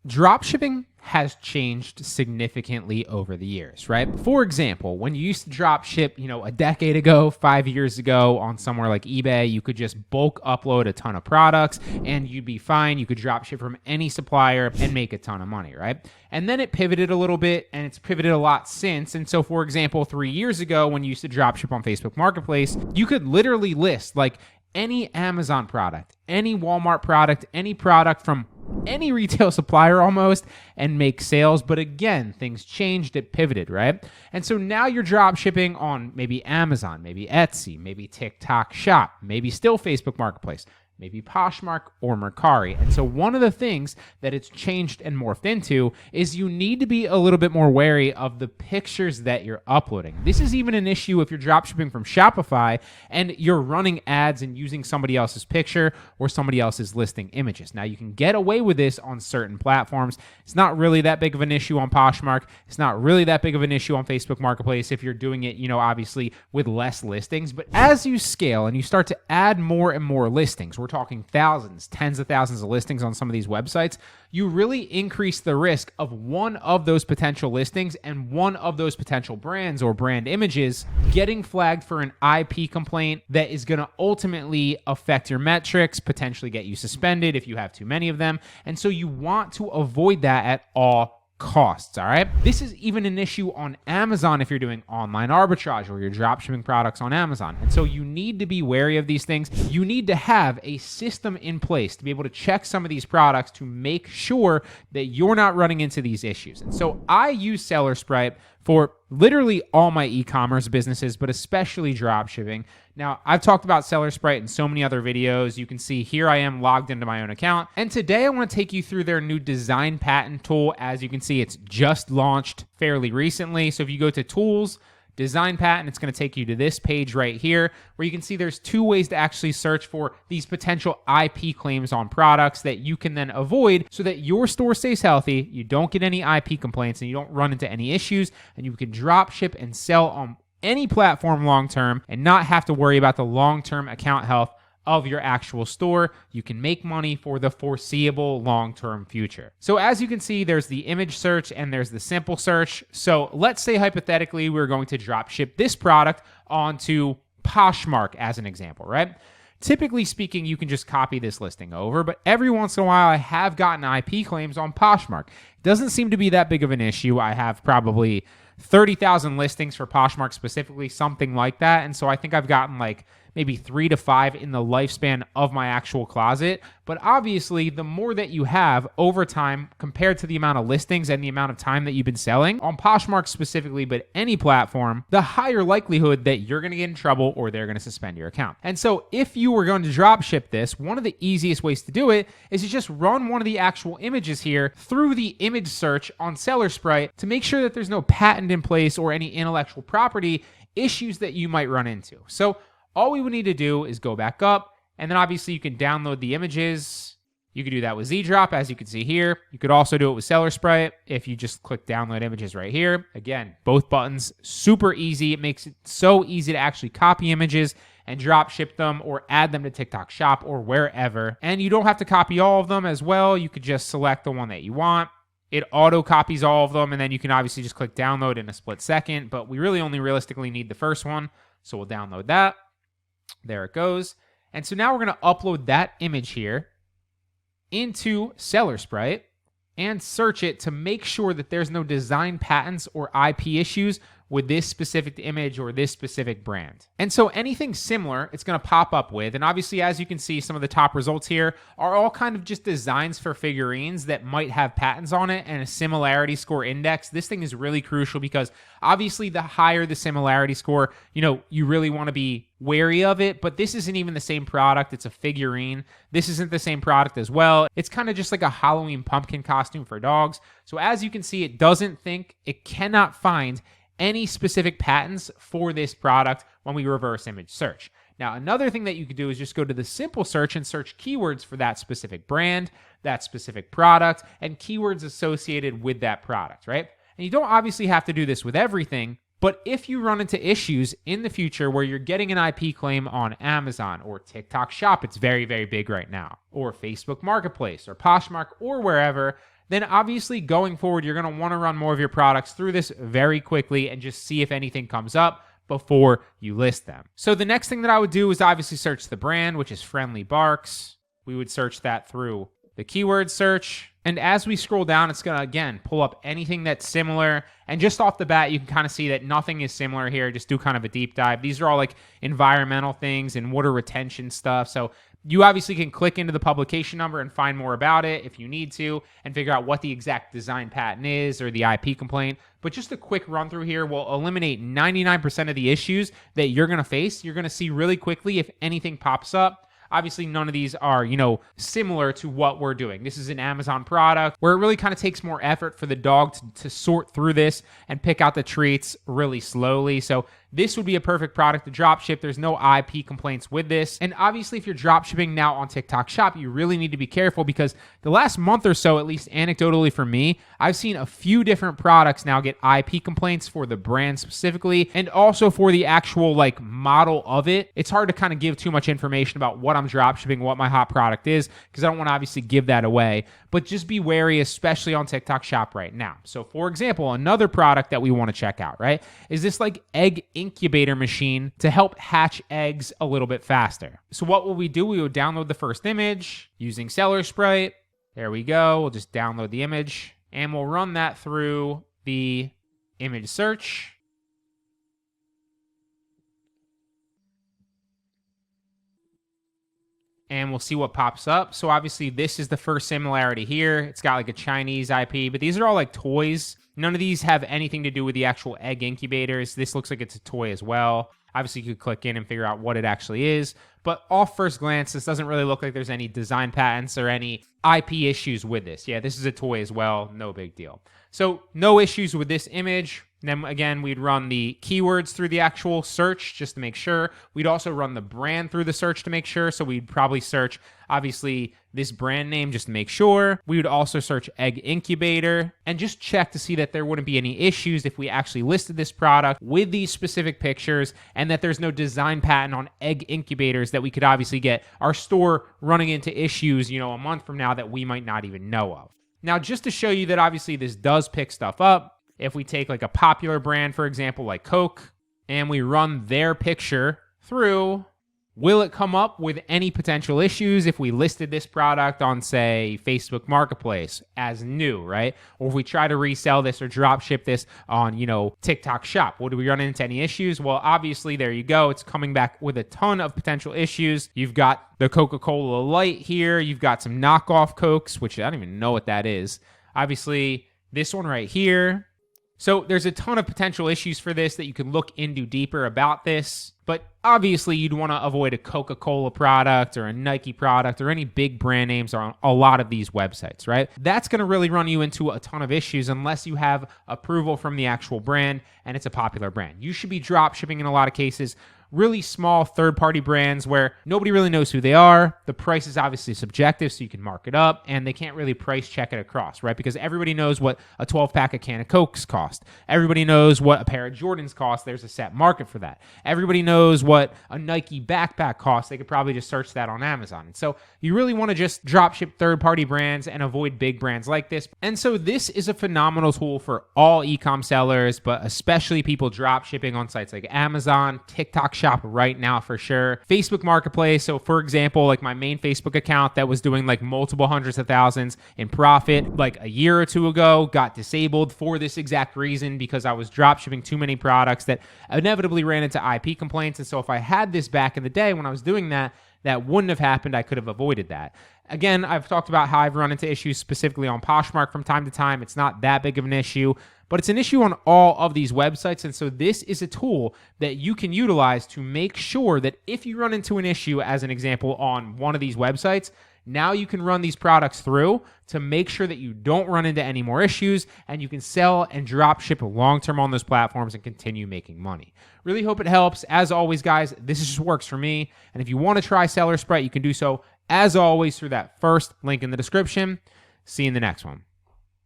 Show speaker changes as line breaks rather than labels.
Dropshipping has changed significantly over the years, right? For example, when you used to drop ship, a decade ago, 5 years ago on somewhere like eBay, you could just bulk upload a ton of products and you'd be fine. You could drop ship from any supplier and make a ton of money, right? And then it pivoted a little bit and it's pivoted a lot since. And so, for example, 3 years ago, when you used to drop ship on Facebook Marketplace, you could literally list like any Amazon product, any Walmart product, any product from any retail supplier almost, and make sales. But again, things changed, it pivoted, right? And so now you're drop shipping on maybe Amazon, maybe Etsy, maybe TikTok Shop, maybe still Facebook Marketplace, maybe Poshmark or Mercari. And so one of the things that it's changed and morphed into is you need to be a little bit more wary of the pictures that you're uploading. This is even an issue if you're dropshipping from Shopify and you're running ads and using somebody else's picture or somebody else's listing images. Now, you can get away with this on certain platforms. It's not really that big of an issue on Poshmark. It's not really that big of an issue on Facebook Marketplace if you're doing it, obviously with less listings. But as you scale and you start to add more and more listings, we're talking thousands, tens of thousands of listings on some of these websites, you really increase the risk of one of those potential listings and one of those potential brands or brand images getting flagged for an IP complaint that is going to ultimately affect your metrics, potentially get you suspended if you have too many of them. And so you want to avoid that at all costs, all right? This is even an issue on Amazon if you're doing online arbitrage or you're dropshipping products on Amazon. And so you need to be wary of these things. You need to have a system in place to be able to check some of these products to make sure that you're not running into these issues. And so I use Sprite for literally all my e-commerce businesses, but especially dropshipping. Now, I've talked about Sprite in so many other videos. You can see here I am logged into my own account. And today I want to take you through their new design patent tool. As you can see, it's just launched fairly recently. So if you go to Tools, Design Patent, it's going to take you to this page right here where you can see there's two ways to actually search for these potential IP claims on products that you can then avoid so that your store stays healthy, you don't get any IP complaints, and you don't run into any issues, and you can drop ship and sell on any platform long term and not have to worry about the long-term account health of your actual store. You can make money for the foreseeable long-term future. So as you can see, there's the image search and there's the simple search. So let's say hypothetically we're going to drop ship this product onto Poshmark as an example, right? Typically speaking, you can just copy this listing over, but every once in a while I have gotten IP claims on Poshmark. It doesn't seem to be that big of an issue. I have probably 30,000 listings for Poshmark specifically, something like that. And so I think I've gotten like maybe 3 to 5 in the lifespan of my actual closet. But obviously, the more that you have over time compared to the amount of listings and the amount of time that you've been selling on Poshmark specifically, but any platform, the higher likelihood that you're going to get in trouble or they're going to suspend your account. And so if you were going to drop ship this, one of the easiest ways to do it is to just run one of the actual images here through the image search on Sprite to make sure that there's no patent in place or any intellectual property issues that you might run into. So all we would need to do is go back up, and then obviously you can download the images. You could do that with ZDrop, as you can see here. You could also do it with Sprite if you just click download images right here. Again, both buttons, super easy. It makes it so easy to actually copy images and drop ship them or add them to TikTok Shop or wherever. And you don't have to copy all of them as well. You could just select the one that you want. It auto copies all of them, and then you can obviously just click download in a split second, but we really only realistically need the first one. So we'll download that. There it goes. And so now we're going to upload that image here into Sprite and search it to make sure that there's no design patents or IP issues with this specific image or this specific brand. And so anything similar, it's going to pop up with. And obviously, as you can see, some of the top results here are all kind of just designs for figurines that might have patents on it and a similarity score index. This thing is really crucial because obviously the higher the similarity score, you really want to be wary of it, but this isn't even the same product. It's a figurine. This isn't the same product as well. It's kind of just like a Halloween pumpkin costume for dogs. So as you can see, it cannot find any specific patents for this product when we reverse image search. Now, another thing that you could do is just go to the simple search and search keywords for that specific brand, that specific product, and keywords associated with that product, right? And you don't obviously have to do this with everything, but if you run into issues in the future where you're getting an IP claim on Amazon or TikTok Shop, it's very, very big right now, or Facebook Marketplace or Poshmark or wherever, then obviously going forward, you're going to want to run more of your products through this very quickly and just see if anything comes up before you list them. So the next thing that I would do is obviously search the brand, which is Friendly Barks. We would search that through the keyword search. And as we scroll down, it's going to, again, pull up anything that's similar. And just off the bat, you can kind of see that nothing is similar here. Just do kind of a deep dive. These are all like environmental things and water retention stuff. So you obviously can click into the publication number and find more about it if you need to and figure out what the exact design patent is or the IP complaint. But just a quick run through here will eliminate 99% of the issues that you're going to face. You're going to see really quickly if anything pops up. Obviously, none of these are, similar to what we're doing. This is an Amazon product where it really kind of takes more effort for the dog to sort through this and pick out the treats really slowly. So this would be a perfect product to drop ship. There's no IP complaints with this. And obviously, if you're drop shipping now on TikTok Shop, you really need to be careful because the last month or so, at least anecdotally for me, I've seen a few different products now get IP complaints for the brand specifically and also for the actual model of it. It's hard to kind of give too much information about what I'm drop shipping, what my hot product is, because I don't want to obviously give that away. But just be wary, especially on TikTok Shop right now. So for example, another product that we want to check out, right, is this egg incubator machine to help hatch eggs a little bit faster. So what will we do? We will download the first image using seller Sprite. There we go. We'll just download the image and we'll run that through the image search. And we'll see what pops up. So obviously this is the first similarity here. It's got a Chinese IP, but these are all toys. None of these have anything to do with the actual egg incubators. This looks like it's a toy as well. Obviously you could click in and figure out what it actually is. But off first glance, this doesn't really look like there's any design patents or any IP issues with this. Yeah, this is a toy as well. No big deal. So no issues with this image. Then again, we'd run the keywords through the actual search just to make sure. We'd also run the brand through the search to make sure. So we'd probably search, obviously, this brand name just to make sure. We would also search egg incubator and just check to see that there wouldn't be any issues if we actually listed this product with these specific pictures and that there's no design patent on egg incubators that we could obviously get our store running into issues, a month from now that we might not even know of. Now, just to show you that obviously this does pick stuff up, if we take a popular brand, for example, like Coke, and we run their picture through, will it come up with any potential issues if we listed this product on, say, Facebook Marketplace as new, right? Or if we try to resell this or drop ship this on, TikTok Shop, do we run into any issues? Well, obviously, there you go. It's coming back with a ton of potential issues. You've got the Coca-Cola Light here. You've got some knockoff Cokes, which I don't even know what that is. Obviously, this one right here. So there's a ton of potential issues for this that you can look into deeper about this. But obviously, you'd want to avoid a Coca-Cola product or a Nike product or any big brand names on a lot of these websites, right? That's going to really run you into a ton of issues unless you have approval from the actual brand and it's a popular brand. You should be drop shipping in a lot of cases. Really small third-party brands where nobody really knows who they are. The price is obviously subjective, so you can mark it up, and they can't really price check it across, right? Because everybody knows what a 12-pack of can of Cokes cost. Everybody knows what a pair of Jordans cost. There's a set market for that. Everybody knows what a Nike backpack costs. They could probably just search that on Amazon. And so you really want to just drop ship third-party brands and avoid big brands like this. And so this is a phenomenal tool for all e-com sellers, but especially people drop shipping on sites like Amazon, TikTok Shop right now for sure. Facebook Marketplace. So for example, my main Facebook account that was doing multiple hundreds of thousands in profit a year or two ago got disabled for this exact reason because I was drop shipping too many products that inevitably ran into IP complaints. And so if I had this back in the day when I was doing that, that wouldn't have happened. I could have avoided that. Again, I've talked about how I've run into issues specifically on Poshmark from time to time. It's not that big of an issue, but it's an issue on all of these websites. And so this is a tool that you can utilize to make sure that if you run into an issue, as an example, on one of these websites, now you can run these products through to make sure that you don't run into any more issues and you can sell and drop ship long-term on those platforms and continue making money. Really hope it helps. As always, guys, this just works for me. And if you want to try Seller Sprite, you can do so, as always, through that first link in the description. See you in the next one.